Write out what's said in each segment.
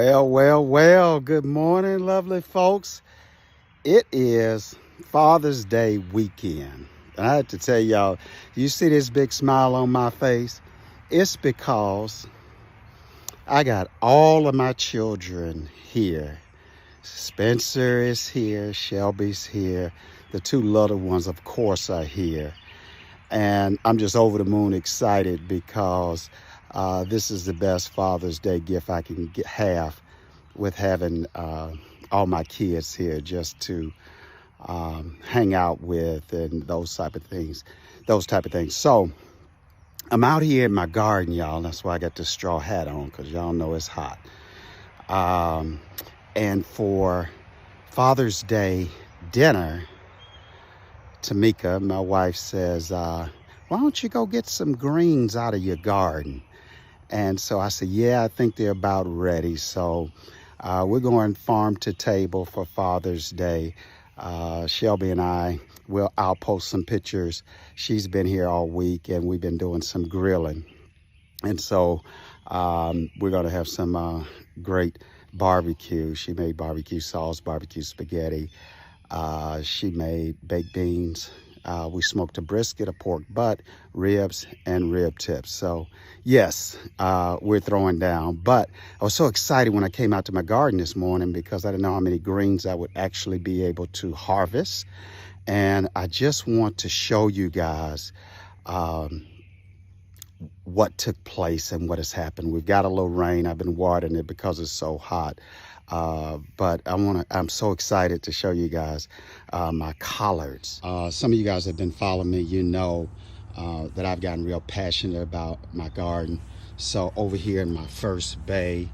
Well. Good morning, lovely folks. It is Father's Day weekend. And I have to tell y'all, you see this big smile on my face? It's because I got all of my children here. Spencer is here, Shelby's here. The two little ones, of course, are here. And I'm just over the moon excited because this is the best Father's Day gift I can have with having all my kids here just to hang out with and those type of things. So I'm out here in my garden, y'all. That's why I got this straw hat on, because y'all know it's hot. And for Father's Day dinner, Tamika, my wife, says, why don't you go get some greens out of your garden? And so I said, yeah, I think they're about ready. So we're going farm to table for Father's Day. Shelby and I'll post some pictures. She's been here all week and we've been doing some grilling. And so we're going to have some great barbecue. She made barbecue sauce, barbecue spaghetti. She made baked beans. We smoked a brisket, a pork butt, ribs, and rib tips. So yes, we're throwing down. But I was so excited when I came out to my garden this morning because I didn't know how many greens I would actually be able to harvest. And I just want to show you guys what took place and what has happened. We've got a little rain. I've been watering it because it's so hot. But I'm so excited to show you guys my collards. Some of you guys have been following me. You know that I've gotten real passionate about my garden. So over here in my first bay,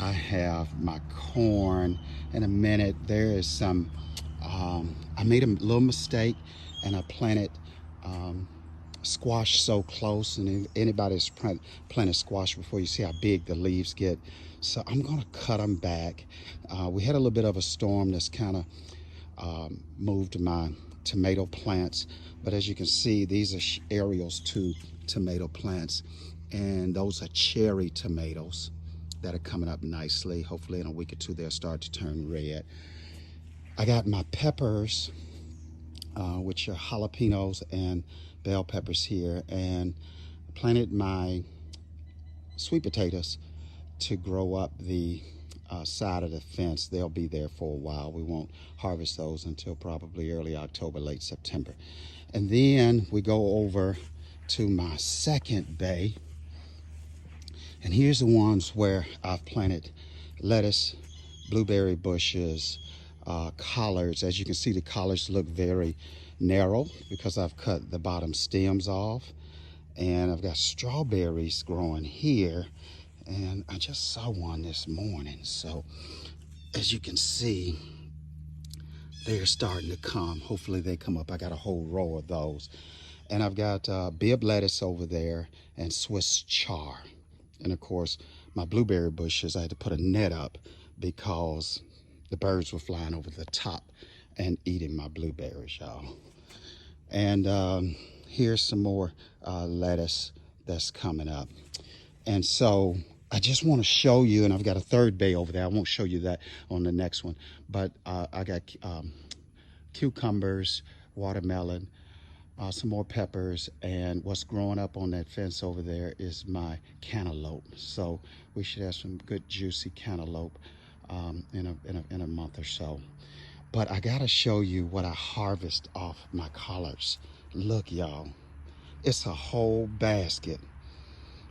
I have my corn. In a minute, there is some, I made a little mistake and I planted squash so close, and if anybody's planted squash before, you see how big the leaves get. So I'm gonna cut them back. We had a little bit of a storm that's kind of moved my tomato plants, but as you can see, these are Ariel's 2 tomato plants, and those are cherry tomatoes that are coming up nicely. Hopefully in a week or two they'll start to turn red. I got my peppers, which are jalapenos and bell peppers here, and planted my sweet potatoes to grow up the side of the fence. They'll be there for a while. We won't harvest those until probably early October, late September. And then we go over to my second bay, and here's the ones where I've planted lettuce, blueberry bushes, collards. As you can see, the collards look very narrow because I've cut the bottom stems off, and I've got strawberries growing here, and I just saw one this morning. So as you can see, they're starting to come. Hopefully they come up. I got a whole row of those, and I've got Bibb lettuce over there and Swiss chard. And of course my blueberry bushes, I had to put a net up because the birds were flying over the top and eating my blueberries, y'all. And here's some more lettuce that's coming up. And so I just want to show you, and I've got a third bay over there. I won't show you that on the next one, but I got cucumbers, watermelon, some more peppers, and what's growing up on that fence over there is my cantaloupe. So we should have some good juicy cantaloupe in a month or so. But I gotta show you what I harvest off my collards. Look, y'all, it's a whole basket.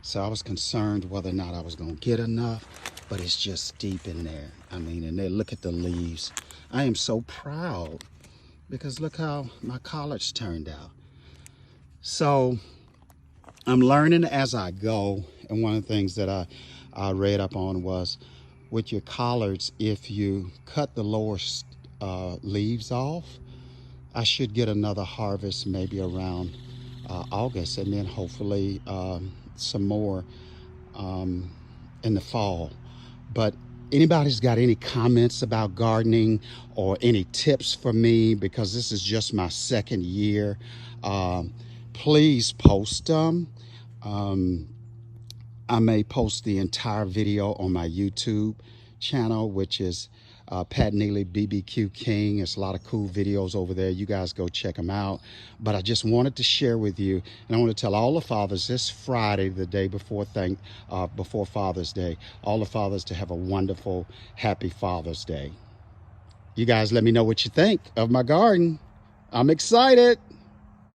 So I was concerned whether or not I was gonna get enough, but it's just deep in there. I mean, and then look at the leaves. I am so proud because look how my collards turned out. So I'm learning as I go. And one of the things that I read up on was with your collards, if you cut the lower leaves off, I should get another harvest maybe around August, and then hopefully some more in the fall. But anybody's got any comments about gardening or any tips for me, because this is just my second year, please post them. I may post the entire video on my YouTube channel, which is Pat Neely BBQ King. It's a lot of cool videos over there. You guys go check them out. But I just wanted to share with you, and I want to tell all the fathers this Friday, the day before before Father's Day, all the fathers to have a wonderful, happy Father's Day. You guys let me know what you think of my garden. I'm excited.